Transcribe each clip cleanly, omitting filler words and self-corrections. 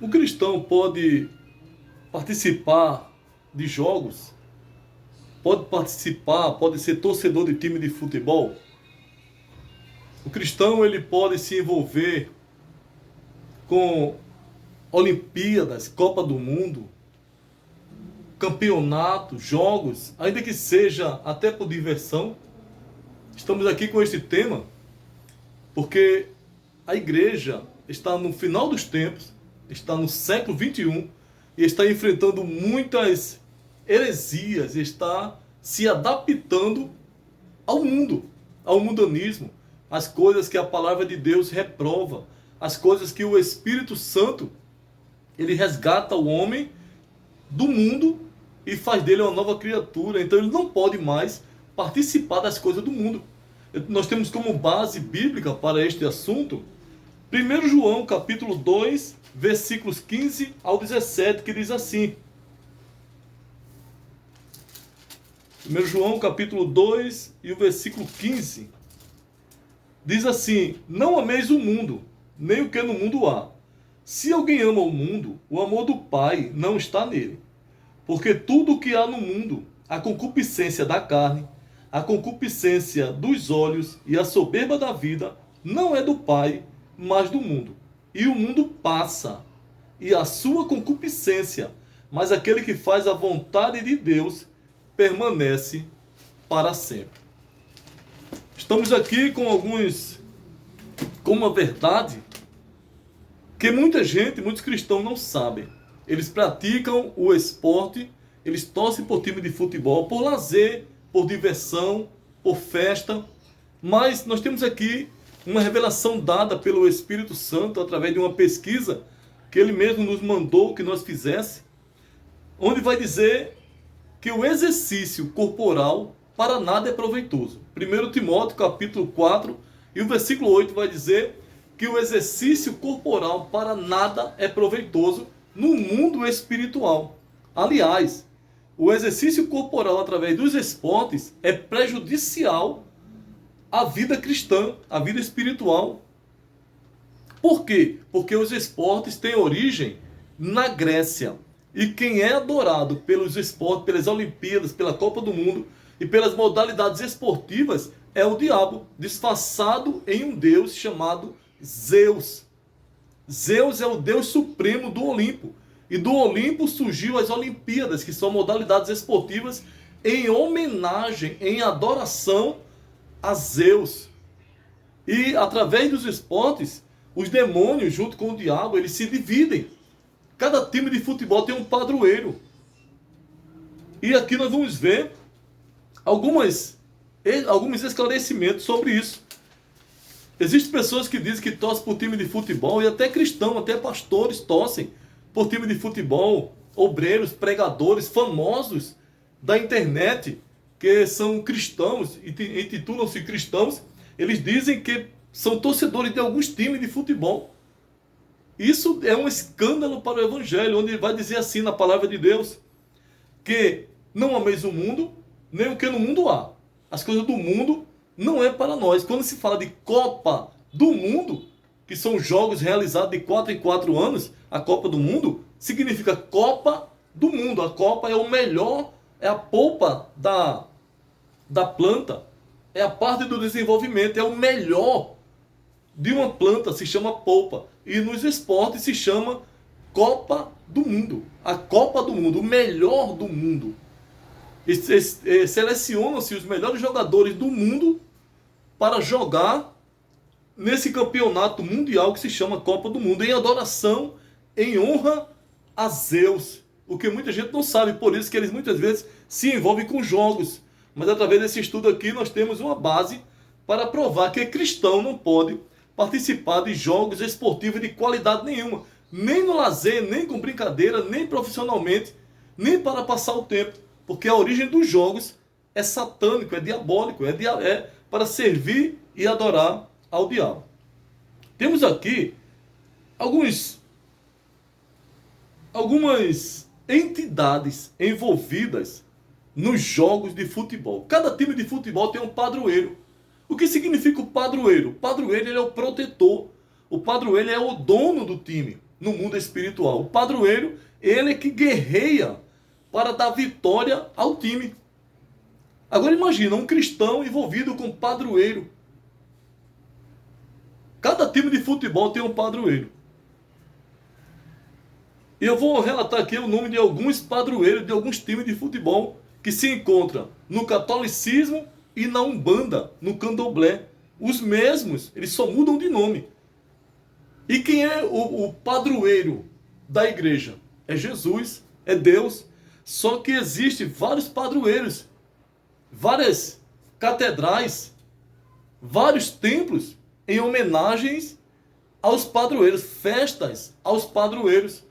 O cristão pode participar de jogos, pode participar, pode ser torcedor de time de futebol. O cristão ele pode se envolver com Olimpíadas, Copa do Mundo, campeonatos, jogos, ainda que seja até por diversão. Estamos aqui com este tema porque a igreja está no final dos tempos, está no século 21 e está enfrentando muitas heresias, está se adaptando ao mundanismo, às coisas que a palavra de Deus reprova, às coisas que o Espírito Santo ele resgata o homem do mundo e faz dele uma nova criatura. Então ele não pode mais participar das coisas do mundo. Nós temos como base bíblica para este assunto 1 João capítulo 2, versículos 15 ao 17, que diz assim. 1 João capítulo 2 e o versículo 15 diz assim: não ameis o mundo, nem o que no mundo há. Se alguém ama o mundo, o amor do Pai não está nele. Porque tudo o que há no mundo, a concupiscência da carne, a concupiscência dos olhos e a soberba da vida, não é do Pai, mas do mundo. E o mundo passa, e a sua concupiscência, mas aquele que faz a vontade de Deus permanece para sempre. Estamos aqui com uma verdade que muitos cristãos não sabem. Eles praticam o esporte, eles torcem por time de futebol, por lazer, por diversão, por festa. Mas nós temos aqui uma revelação dada pelo Espírito Santo através de uma pesquisa que ele mesmo nos mandou que nós fizesse, onde vai dizer que o exercício corporal para nada é proveitoso. 1 Timóteo capítulo 4 e o versículo 8 vai dizer que o exercício corporal para nada é proveitoso no mundo espiritual. Aliás, o exercício corporal através dos esportes é prejudicial à vida cristã, à vida espiritual. Por quê? Porque os esportes têm origem na Grécia. E quem é adorado pelos esportes, pelas Olimpíadas, pela Copa do Mundo e pelas modalidades esportivas é o diabo, disfarçado em um deus chamado Zeus. Zeus é o Deus supremo do Olimpo. E do Olimpo surgiu as Olimpíadas, que são modalidades esportivas em homenagem, em adoração a Zeus. E através dos esportes, os demônios, junto com o diabo, eles se dividem. Cada time de futebol tem um padroeiro. E aqui nós vamos ver alguns esclarecimentos sobre isso. Existem pessoas que dizem que torcem por time de futebol, e até cristãos, até pastores torcem por time de futebol, obreiros, pregadores, famosos da internet, que são cristãos e intitulam-se cristãos, eles dizem que são torcedores de alguns times de futebol. Isso é um escândalo para o Evangelho, onde ele vai dizer assim na palavra de Deus, que não ameis o mundo, nem o que no mundo há. As coisas do mundo não é para nós. Quando se fala de Copa do Mundo, que são jogos realizados de 4 em 4 anos, a Copa do Mundo significa Copa do Mundo. A Copa é o melhor, é a polpa da planta, é a parte do desenvolvimento, é o melhor de uma planta, se chama polpa. E nos esportes se chama Copa do Mundo. A Copa do Mundo, o melhor do mundo. E selecionam-se os melhores jogadores do mundo para jogar nesse campeonato mundial que se chama Copa do Mundo, em adoração, em honra a Zeus. O que muita gente não sabe, por isso que eles muitas vezes se envolvem com jogos. Mas através desse estudo aqui nós temos uma base para provar que cristão não pode participar de jogos esportivos de qualidade nenhuma. Nem no lazer, nem com brincadeira, nem profissionalmente, nem para passar o tempo. Porque a origem dos jogos é satânico, é diabólico, é para servir e adorar ao diabo. Temos aqui algumas entidades envolvidas nos jogos de futebol. Cada time de futebol tem um padroeiro. O que significa o padroeiro? O padroeiro ele é o protetor. O padroeiro é o dono do time. no mundo espiritual. O padroeiro, ele é que guerreia para dar vitória ao time. Agora imagina um cristão envolvido com padroeiro. Cada time de futebol tem um padroeiro. E eu vou relatar aqui o nome de alguns padroeiros de alguns times de futebol que se encontram no catolicismo e na Umbanda, no Candomblé. Os mesmos, eles só mudam de nome. E quem é o padroeiro da igreja? É Jesus, é Deus. Só que existem vários padroeiros, várias catedrais, vários templos em homenagens aos padroeiros, festas aos padroeiros,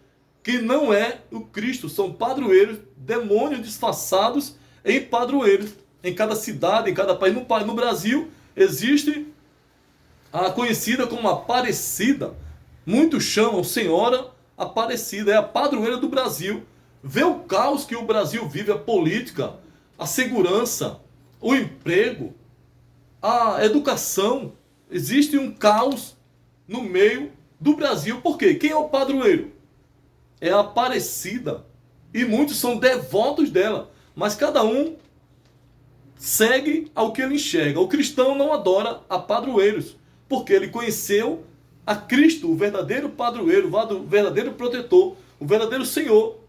que não é o Cristo, são padroeiros, demônios disfarçados em padroeiros. Em cada cidade, em cada país. No Brasil existe a conhecida como Aparecida. Muitos chamam Senhora Aparecida, é a padroeira do Brasil. Vê o caos que o Brasil vive, a política, a segurança, o emprego, a educação. Existe um caos no meio do Brasil. Por quê? Quem é o padroeiro? É a Aparecida. E muitos são devotos dela. Mas cada um segue ao que ele enxerga. O cristão não adora a padroeiros, porque ele conheceu a Cristo, o verdadeiro padroeiro, o verdadeiro protetor, o verdadeiro Senhor.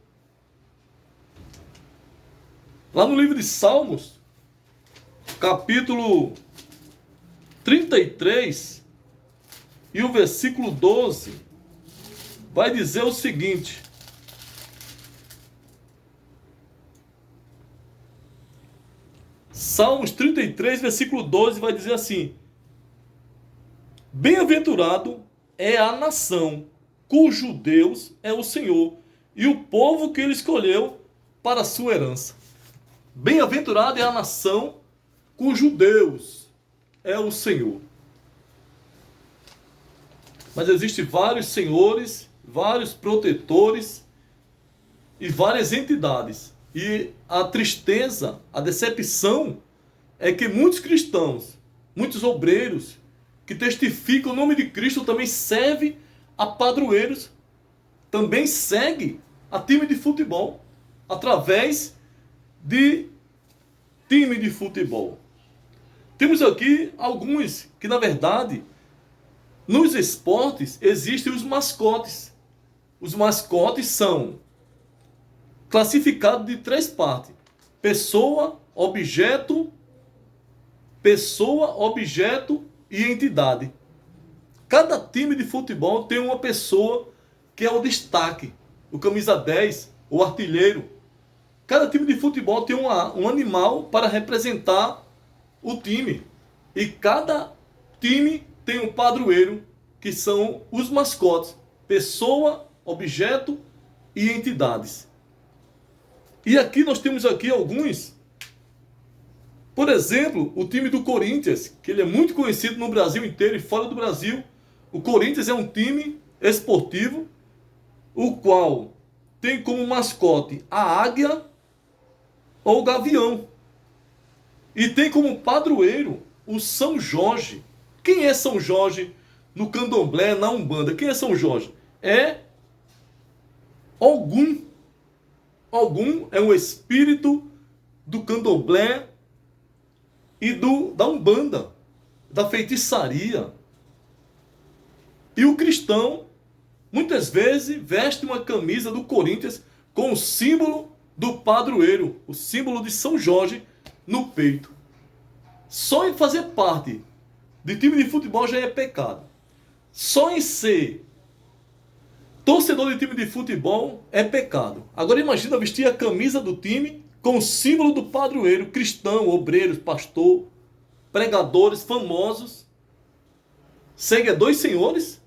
Lá no livro de Salmos, capítulo 33, e o versículo 12, vai dizer o seguinte: Salmos 33, versículo 12, vai dizer assim: Bem-aventurado é a nação cujo Deus é o Senhor, e o povo que ele escolheu para a sua herança. Bem-aventurado é a nação cujo Deus é o Senhor. Mas existem vários senhores, vários protetores e várias entidades. E a tristeza, a decepção é que muitos cristãos, muitos obreiros que testificam o nome de Cristo também servem a padroeiros, também seguem a time de futebol, através de time de futebol. Temos aqui alguns que, na verdade, nos esportes existem os mascotes. Os mascotes são classificados de 3 partes: pessoa, objeto e entidade. Cada time de futebol tem uma pessoa que é o destaque, o camisa 10, o artilheiro. Cada time de futebol tem um animal para representar o time. E cada time tem um padroeiro, que são os mascotes: pessoa, objeto e entidades. E aqui nós temos aqui alguns. Por exemplo, o time do Corinthians, que ele é muito conhecido no Brasil inteiro e fora do Brasil. O Corinthians é um time esportivo, o qual tem como mascote a águia ou o gavião. E tem como padroeiro o São Jorge. Quem é São Jorge no Candomblé, na Umbanda? Quem é São Jorge? É Ogum. Ogum é um espírito do Candomblé e da Umbanda, da feitiçaria. E o cristão, muitas vezes, veste uma camisa do Corinthians com o símbolo do padroeiro, o símbolo de São Jorge no peito. Só em fazer parte de time de futebol já é pecado. Só em ser torcedor de time de futebol é pecado. Agora imagina vestir a camisa do time com o símbolo do padroeiro, cristão, obreiros, pastor, pregadores famosos, seguidores senhores.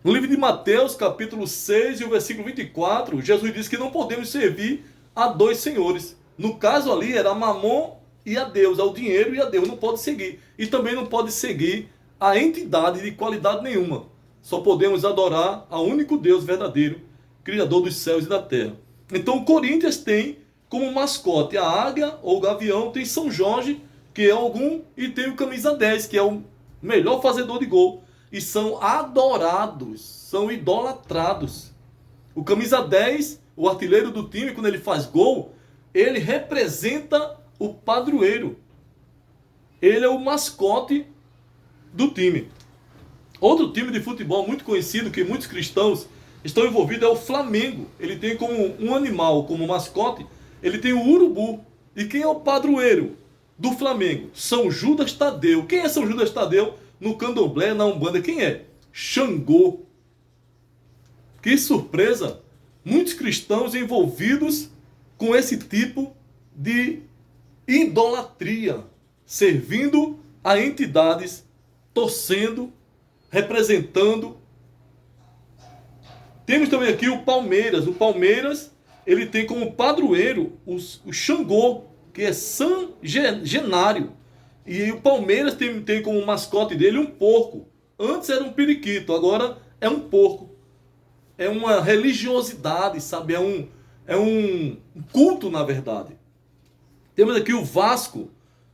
No livro de Mateus, capítulo 6 e o versículo 24, Jesus diz que não podemos servir a 2 senhores. No caso ali era Mamon e a Deus, ao dinheiro e a Deus. Não pode seguir. E também não pode seguir a entidade de qualidade nenhuma. Só podemos adorar ao único Deus verdadeiro, Criador dos céus e da terra. Então o Corinthians tem como mascote a águia ou o gavião, tem São Jorge, que é Ogum, e tem o camisa 10, que é o melhor fazedor de gol. e são adorados, são idolatrados. O camisa 10, o artilheiro do time, quando ele faz gol, ele representa o padroeiro. Ele é o mascote do time. Outro time de futebol muito conhecido, que muitos cristãos estão envolvidos, é o Flamengo. Ele tem como um animal, como mascote, ele tem o urubu. E quem é o padroeiro do Flamengo? São Judas Tadeu. Quem é São Judas Tadeu? No candomblé, na Umbanda, quem é? Xangô. Que surpresa! Muitos cristãos envolvidos com esse tipo de idolatria, servindo a entidades, torcendo, representando. Temos também aqui o Palmeiras. O Palmeiras, ele tem como padroeiro o Xangô, que é San Genário. E o Palmeiras tem como mascote dele um porco. Antes era um periquito, agora é um porco. É uma religiosidade, sabe? É um culto, na verdade. Temos aqui o Vasco,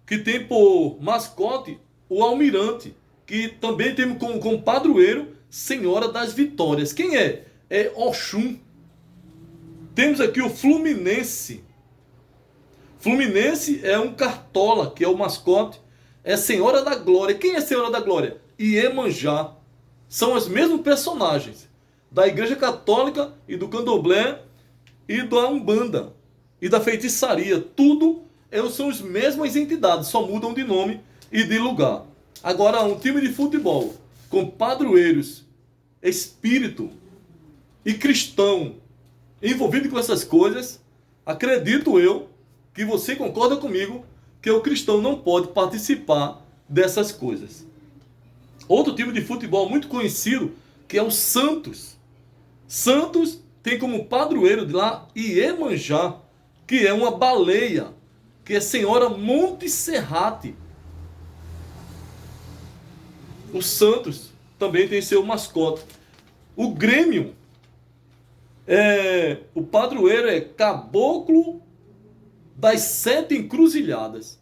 que tem por mascote o Almirante, que também tem como padroeiro Senhora das Vitórias. Quem é? É Oxum. Temos aqui o Fluminense. Fluminense é um cartola, que é o mascote. É Senhora da Glória. Quem é Senhora da Glória? Iemanjá. São os mesmos personagens da Igreja Católica e do Candomblé e da Umbanda e da feitiçaria. Tudo são as mesmas entidades, só mudam de nome e de lugar. Agora, um time de futebol com padroeiros, espírito e cristão envolvido com essas coisas, acredito eu que você concorda comigo que o cristão não pode participar dessas coisas. Outro time de futebol muito conhecido, que é o Santos. Santos tem como padroeiro de lá Iemanjá, que é uma baleia, que é Senhora Monte Serrate. O Santos também tem seu mascote. O Grêmio, o padroeiro é Caboclo das 7 Encruzilhadas.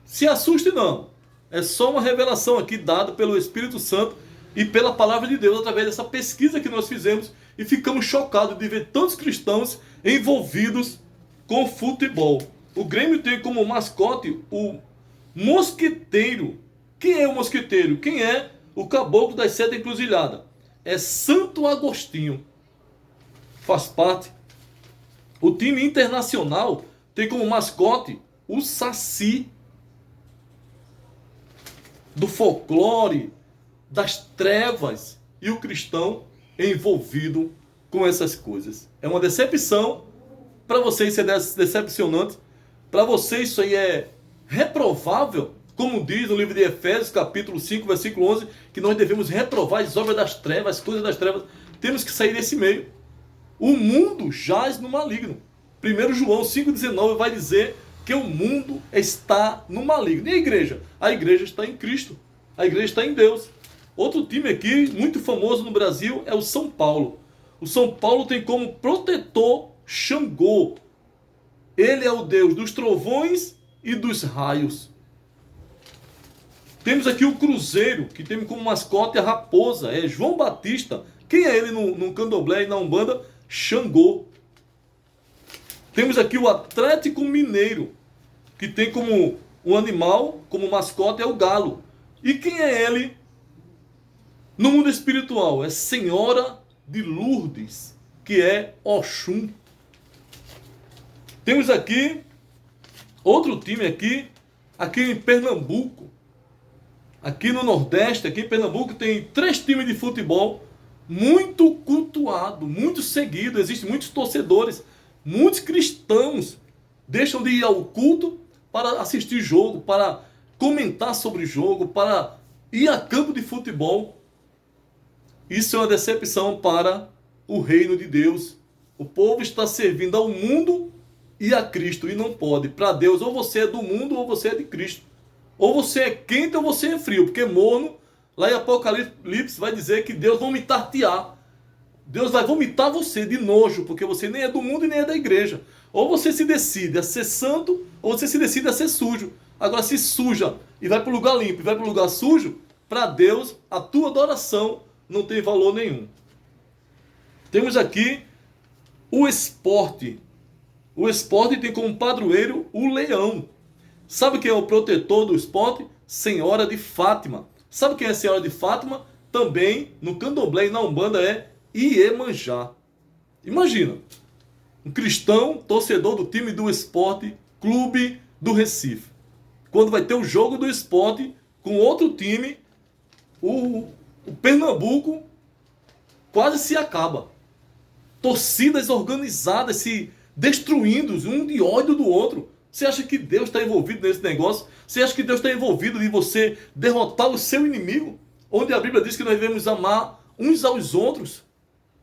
Se assuste não, é só uma revelação aqui dada pelo Espírito Santo e pela palavra de Deus através dessa pesquisa que nós fizemos e ficamos chocados de ver tantos cristãos envolvidos com futebol. O Grêmio tem como mascote o mosqueteiro. Quem é o mosqueteiro? Quem é o caboclo das 7 encruzilhadas? É Santo Agostinho. Faz parte. O time internacional tem como mascote o Saci. Do folclore, das trevas, e o cristão envolvido com essas coisas. É uma decepção. Para você isso é decepcionante. Para você isso aí é reprovável. Como diz no livro de Efésios, capítulo 5, versículo 11, que nós devemos reprovar as obras das trevas, as coisas das trevas. Temos que sair desse meio. O mundo jaz no maligno. 1 João 5,19 vai dizer que o mundo está no maligno. E a igreja? A igreja está em Cristo. A igreja está em Deus. Outro time aqui, muito famoso no Brasil, é o São Paulo. O São Paulo tem como protetor Xangô. Ele é o Deus dos trovões e dos raios. Temos aqui o Cruzeiro, que tem como mascote a raposa. É João Batista. Quem é ele no candomblé e na Umbanda? Xangô. Temos aqui o Atlético Mineiro, que tem como um animal, como mascote, é o galo. E quem é ele no mundo espiritual? É Senhora de Lourdes, que é Oxum. Temos aqui outro time aqui em Pernambuco. Aqui no Nordeste, aqui em Pernambuco, tem 3 times de futebol muito cultuado, muito seguido. Existem muitos torcedores, muitos cristãos deixam de ir ao culto para assistir jogo, para comentar sobre jogo, para ir a campo de futebol. Isso é uma decepção para o reino de Deus. O povo está servindo ao mundo e a Cristo, e não pode. Para Deus, ou você é do mundo ou você é de Cristo. Ou você é quente ou você é frio, porque morno, lá em Apocalipse vai dizer que Deus vai vomitar-te-á. Deus vai vomitar você de nojo, porque você nem é do mundo e nem é da igreja. Ou você se decide a ser santo, ou você se decide a ser sujo. Agora, se suja e vai para o lugar limpo e vai para o lugar sujo, para Deus, a tua adoração não tem valor nenhum. Temos aqui o esporte. O esporte tem como padroeiro o leão. Sabe quem é o protetor do esporte? Senhora de Fátima. Sabe quem é a Senhora de Fátima? Também no candomblé e na Umbanda é Iemanjá. Imagina, um cristão torcedor do time do Esporte Clube do Recife. Quando vai ter o jogo do esporte com outro time, o Pernambuco quase se acaba. Torcidas organizadas se destruindo, um de ódio do outro. Você acha que Deus está envolvido nesse negócio? Você acha que Deus está envolvido em você derrotar o seu inimigo? Onde a Bíblia diz que nós devemos amar uns aos outros,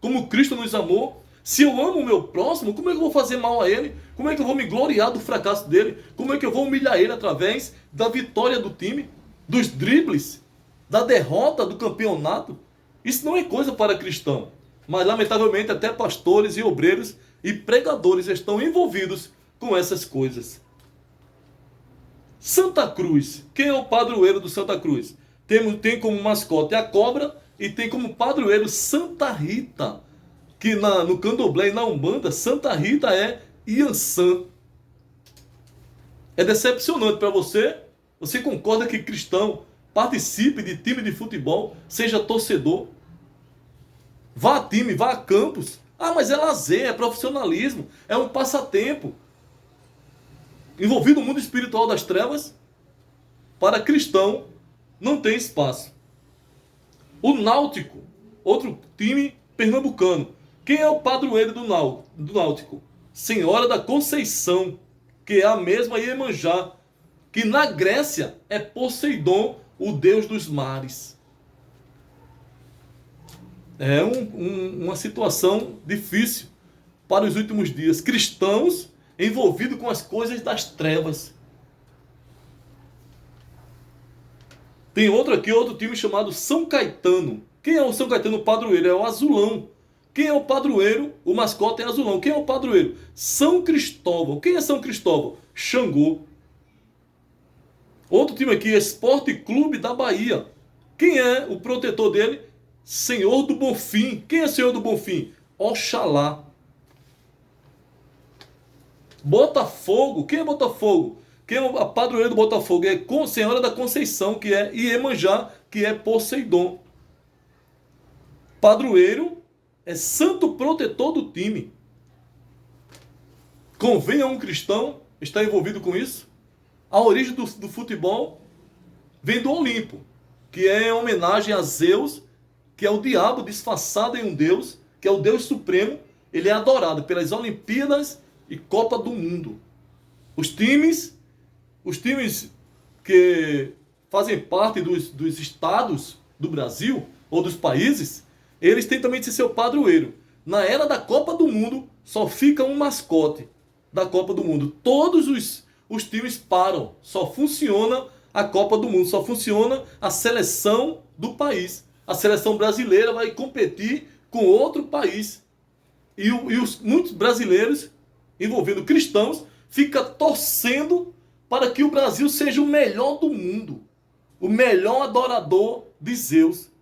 como Cristo nos amou. Se eu amo o meu próximo, como é que eu vou fazer mal a ele? Como é que eu vou me gloriar do fracasso dele? Como é que eu vou humilhar ele através da vitória do time? Dos dribles? Da derrota do campeonato? Isso não é coisa para cristão. Mas, lamentavelmente, até pastores e obreiros e pregadores estão envolvidos com essas coisas. Santa Cruz. Quem é o padroeiro do Santa Cruz? Tem como mascote a cobra e tem como padroeiro Santa Rita. Que no candomblé e na Umbanda, Santa Rita é Iansã. É decepcionante para você? Você concorda que cristão participe de time de futebol, seja torcedor? Vá a time, vá a campos. Ah, mas é lazer, é profissionalismo, é um passatempo. Envolvido no mundo espiritual das trevas, para cristão não tem espaço. O Náutico, outro time pernambucano. Quem é o padroeiro do Náutico? Senhora da Conceição, que é a mesma Iemanjá, que na Grécia é Poseidon, o deus dos mares. É uma situação difícil para os últimos dias. Cristãos envolvidos com as coisas das trevas. Tem outro time chamado São Caetano. Quem é o São Caetano padroeiro? É o azulão. Quem é o padroeiro? O mascote é azulão. Quem é o padroeiro? São Cristóvão. Quem é São Cristóvão? Xangô. Outro time aqui, Esporte Clube da Bahia. Quem é o protetor dele? Senhor do Bonfim. Quem é Senhor do Bonfim? Oxalá. Botafogo. Quem é Botafogo? Quem é a padroeira do Botafogo? É Senhora da Conceição, que é Iemanjá, que é Poseidon. Padroeiro é santo protetor do time. Convém a um cristão estar envolvido com isso? A origem do futebol vem do Olimpo, que é em homenagem a Zeus, que é o diabo disfarçado em um deus, que é o Deus Supremo. Ele é adorado pelas Olimpíadas e Copa do Mundo. Os times que fazem parte dos estados do Brasil, ou dos países, eles têm também de ser seu padroeiro. Na era da Copa do Mundo, só fica um mascote da Copa do Mundo. Todos os times param. Só funciona a Copa do Mundo. Só funciona a seleção do país. A seleção brasileira vai competir com outro país. E muitos brasileiros, envolvendo cristãos, ficam torcendo para que o Brasil seja o melhor do mundo. O melhor adorador de Zeus.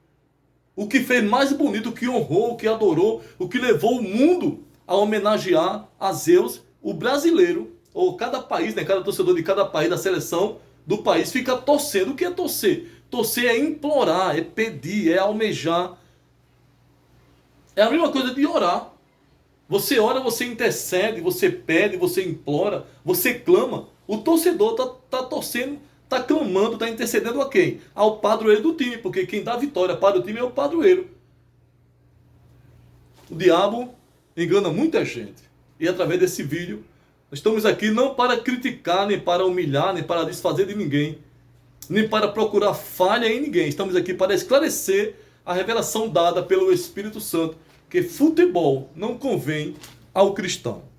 O que fez mais bonito, o que honrou, o que adorou, o que levou o mundo a homenagear a Zeus, o brasileiro, ou cada país, né, cada torcedor de cada país, da seleção do país, fica torcendo. O que é torcer? Torcer é implorar, é pedir, é almejar. É a mesma coisa de orar. Você ora, você intercede, você pede, você implora, você clama. O torcedor está torcendo, está clamando, está intercedendo a quem? Ao padroeiro do time, porque quem dá vitória para o time é o padroeiro. O diabo engana muita gente. E através desse vídeo, nós estamos aqui não para criticar, nem para humilhar, nem para desfazer de ninguém, nem para procurar falha em ninguém. Estamos aqui para esclarecer a revelação dada pelo Espírito Santo, que futebol não convém ao cristão.